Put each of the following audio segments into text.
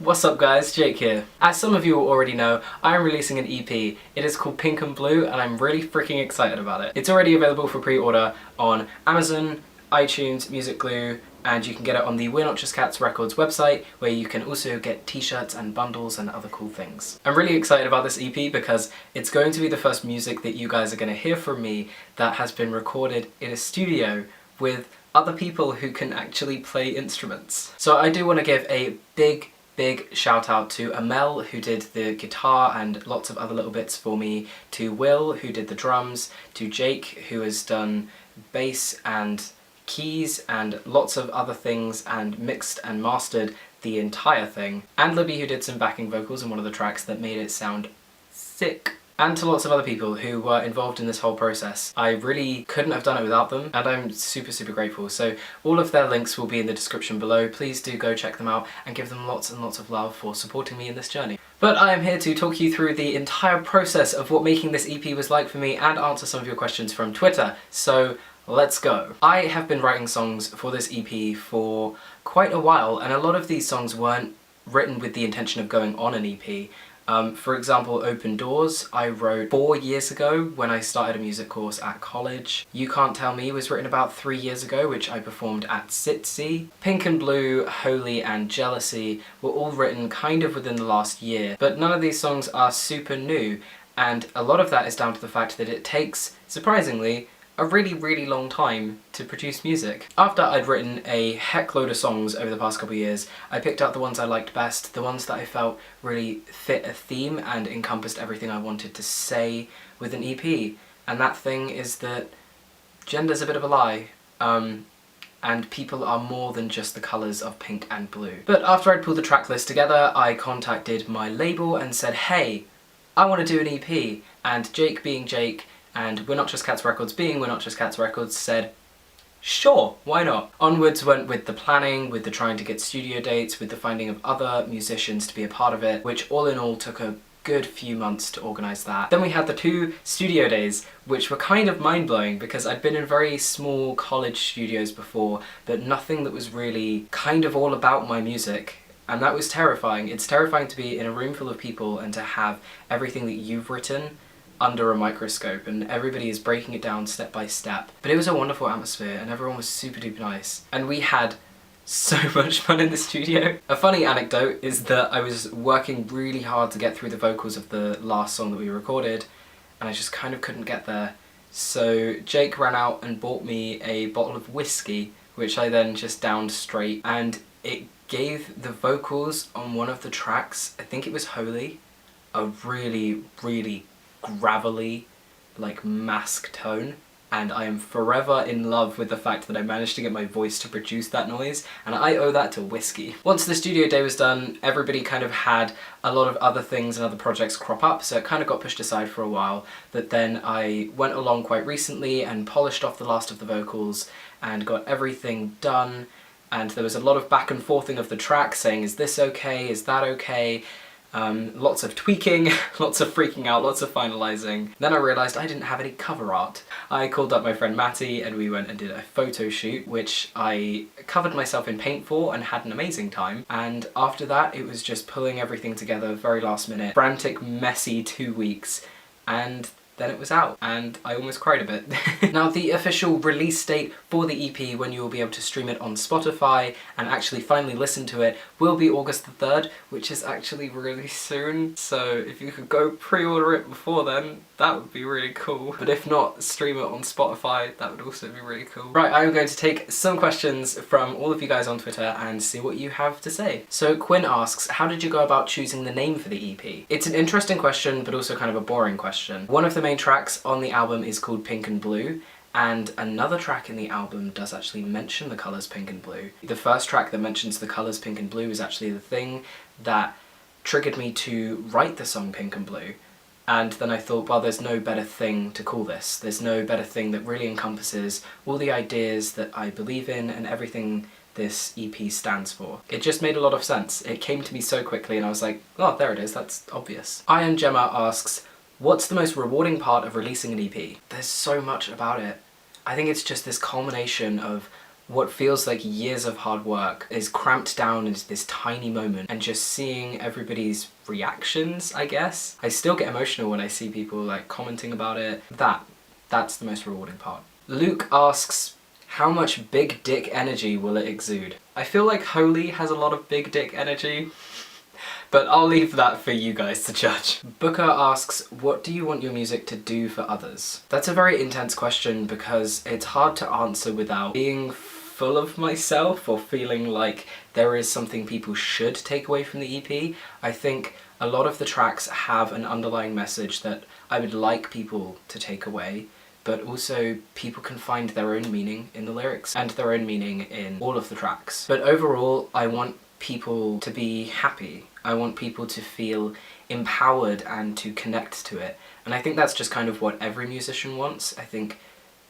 What's up guys, Jake here. As some of you already know, I am releasing an EP. It is called Pink and Blue and I'm really freaking excited about it. It's already available for pre-order on Amazon, iTunes, Music Glue, and you can get it on the We're Not Just Cats Records website, where you can also get t-shirts and bundles and other cool things. I'm really excited about this EP because it's going to be the first music that you guys are going to hear from me that has been recorded in a studio with other people who can actually play instruments. So I do want to give a big shout out to Amel, who did the guitar and lots of other little bits for me, to Will, who did the drums, to Jake, who has done bass and keys and lots of other things and mixed and mastered the entire thing, and Libby, who did some backing vocals in one of the tracks that made it sound sick. And to lots of other people who were involved in this whole process. I really couldn't have done it without them, and I'm super grateful. So all of their links will be in the description below. Please do go check them out and give them lots and lots of love for supporting me in this journey. But I am here to talk you through the entire process of what making this EP was like for me and answer some of your questions from Twitter. So let's go. I have been writing songs for this EP for quite a while, and a lot of these songs weren't written with the intention of going on an EP. For example, Open Doors, I wrote 4 years ago when I started a music course at college. You Can't Tell Me was written about 3 years ago, which I performed at SITSI. Pink and Blue, Holy and Jealousy were all written kind of within the last year, but none of these songs are super new, and a lot of that is down to the fact that it takes, surprisingly, a really long time to produce music. After I'd written a heck load of songs over the past couple of years, I picked out the ones I liked best, the ones that I felt really fit a theme and encompassed everything I wanted to say with an EP. And that thing is that gender's a bit of a lie, and people are more than just the colours of pink and blue. But after I'd pulled the track list together, I contacted my label and said, hey, I want to do an EP, and Jake being Jake, and We're Not Just Cats Records being We're Not Just Cats Records said, sure, why not? Onwards went with the planning, with the trying to get studio dates, with the finding of other musicians to be a part of it, which all in all took a good few months to organise that. Then we had the 2 studio days, which were kind of mind-blowing because I'd been in very small college studios before, but nothing that was really kind of all about my music. And that was terrifying. It's terrifying to be in a room full of people and to have everything that you've written under a microscope, and everybody is breaking it down step by step. But it was a wonderful atmosphere and everyone was super duper nice. And we had so much fun in the studio. A funny anecdote is that I was working really hard to get through the vocals of the last song that we recorded, and I just kind of couldn't get there. So Jake ran out and bought me a bottle of whiskey, which I then just downed straight, and it gave the vocals on one of the tracks, I think it was Holy, a really gravelly, like, mask tone, and I am forever in love with the fact that I managed to get my voice to produce that noise, and I owe that to whiskey. Once the studio day was done, everybody kind of had a lot of other things and other projects crop up, so it kind of got pushed aside for a while, but then I went along quite recently and polished off the last of the vocals and got everything done, and there was a lot of back and forthing of the track, saying, is this okay, is that okay? Lots of tweaking, lots of freaking out, lots of finalising. Then I realised I didn't have any cover art. I called up my friend Matty and we went and did a photo shoot, which I covered myself in paint for and had an amazing time. And after that it was just pulling everything together very last minute, frantic, messy 2 weeks, and then it was out, and I almost cried a bit. Now, the official release date for the EP, when you will be able to stream it on Spotify and actually finally listen to it, will be August the 3rd, which is actually really soon, so if you could go pre-order it before then, that would be really cool. But if not, stream it on Spotify, that would also be really cool. Right, I'm going to take some questions from all of you guys on Twitter and see what you have to say. So Quinn asks, how did you go about choosing the name for the EP? It's an interesting question, but also kind of a boring question. One of the main tracks on the album is called Pink and Blue, and another track in the album does actually mention the colours pink and blue. The first track that mentions the colours pink and blue is actually the thing that triggered me to write the song Pink and Blue. And then I thought, well, there's no better thing to call this. There's no better thing that really encompasses all the ideas that I believe in and everything this EP stands for. It just made a lot of sense. It came to me so quickly and I was like, oh, there it is, that's obvious. Ian Gemma asks, what's the most rewarding part of releasing an EP? There's so much about it. I think it's just this culmination of what feels like years of hard work is cramped down into this tiny moment, and just seeing everybody's reactions, I guess. I still get emotional when I see people like commenting about it. That's the most rewarding part. Luke asks, how much big dick energy will it exude? I feel like Holy has a lot of big dick energy, but I'll leave that for you guys to judge. Booker asks, what do you want your music to do for others? That's a very intense question because it's hard to answer without being full of myself or feeling like there is something people should take away from the EP. I think a lot of the tracks have an underlying message that I would like people to take away, but also people can find their own meaning in the lyrics and their own meaning in all of the tracks. But overall, I want people to be happy. I want people to feel empowered and to connect to it. And I think that's just kind of what every musician wants. I think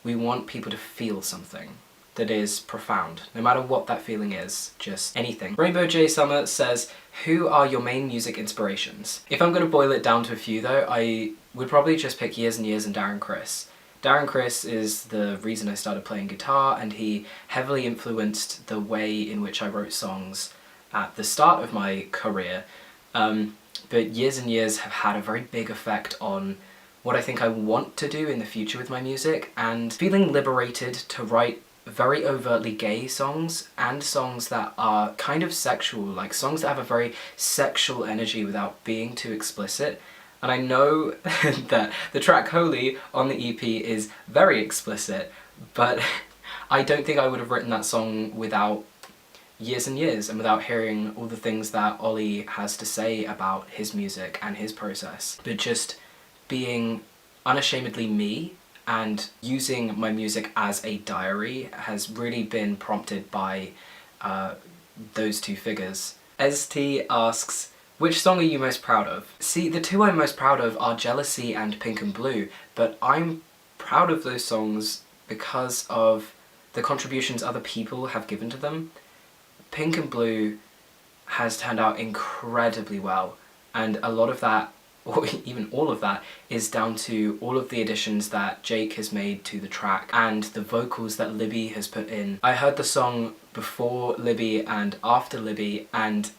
we want people to feel something that is profound, no matter what that feeling is, just anything. Rainbow J Summer says, who are your main music inspirations? If I'm gonna boil it down to a few though, I would probably just pick Years and Years and Darren Criss. Darren Criss is the reason I started playing guitar, and he heavily influenced the way in which I wrote songs at the start of my career. But Years and Years have had a very big effect on what I think I want to do in the future with my music, and feeling liberated to write very overtly gay songs and songs that are kind of sexual, like songs that have a very sexual energy without being too explicit. And I know that the track Holy on the EP is very explicit, but I don't think I would have written that song without Years and Years and without hearing all the things that Ollie has to say about his music and his process. But just being unashamedly me and using my music as a diary has really been prompted by those two figures. ST asks, which song are you most proud of? See, the two I'm most proud of are Jealousy and Pink and Blue, but I'm proud of those songs because of the contributions other people have given to them. Pink and Blue has turned out incredibly well, and a lot of that, or even all of that, is down to all of the additions that Jake has made to the track and the vocals that Libby has put in. I heard the song before Libby and after Libby, and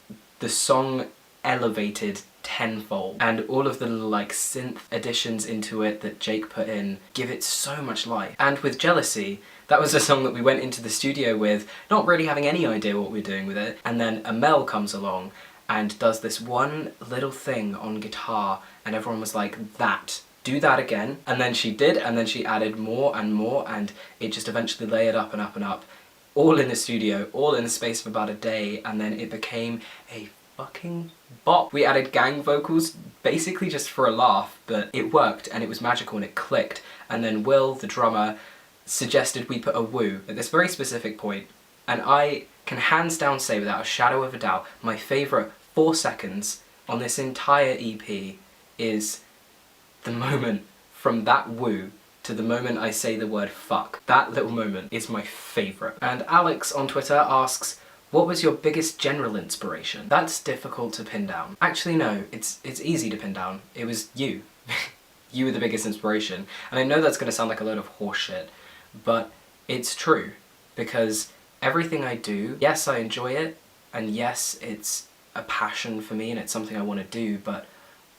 the song elevated tenfold, and all of the like synth additions into it that Jake put in give it so much life. And with Jealousy, that was a song that we went into the studio with not really having any idea what we were doing with it, and then Amel comes along and does this one little thing on guitar, and everyone was like, do that again. And then she did, and then she added more and more, and it just eventually layered up and up and up, all in the studio, all in the space of about a day, and then it became a fucking bop. We added gang vocals basically just for a laugh, but it worked and it was magical and it clicked. And then Will, the drummer, suggested we put a woo at this very specific point, and I can hands down say without a shadow of a doubt my favourite 4 seconds on this entire EP is the moment from that woo to the moment I say the word fuck. That little moment is my favourite. And Alex on Twitter asks, what was your biggest general inspiration? That's difficult to pin down. Actually no, it's easy to pin down. It was you. You were the biggest inspiration. And I know that's going to sound like a load of horseshit, but it's true, because everything I do, yes, I enjoy it, and yes, it's a passion for me and it's something I want to do, but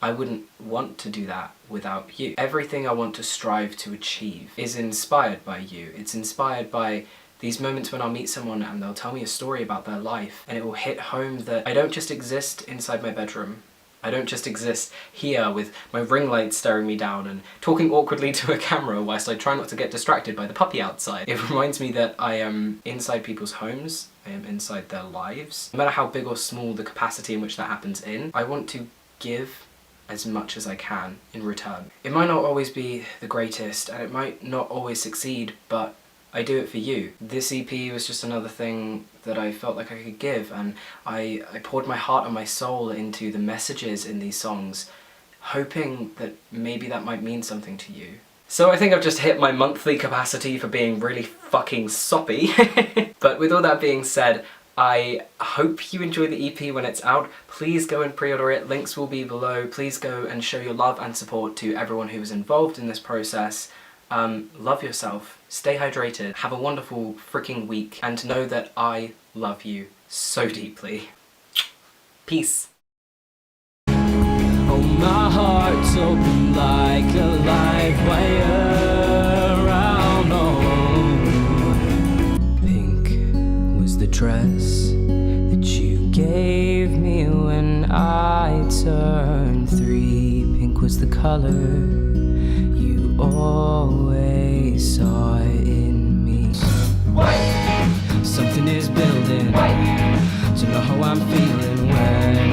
I wouldn't want to do that without you. Everything I want to strive to achieve is inspired by you. It's inspired by these moments when I'll meet someone and they'll tell me a story about their life, and it will hit home that I don't just exist inside my bedroom. I don't just exist here with my ring light staring me down and talking awkwardly to a camera whilst I try not to get distracted by the puppy outside. It reminds me that I am inside people's homes, I am inside their lives. No matter how big or small the capacity in which that happens in, I want to give as much as I can in return. It might not always be the greatest, and it might not always succeed, but I do it for you. This EP was just another thing that I felt like I could give, and I poured my heart and my soul into the messages in these songs, hoping that maybe that might mean something to you. So I think I've just hit my monthly capacity for being really fucking soppy. But with all that being said, I hope you enjoy the EP when it's out. Please go and pre-order it, links will be below. Please go and show your love and support to everyone who was involved in this process. Love yourself. stay hydrated, have a wonderful freaking week, and know that I love you so deeply. Peace. Oh, my heart's open like a live wire around. Oh, pink was the dress that you gave me when I turned 3. Pink was the color you always saw in me. White. Something is building to know how I'm feeling when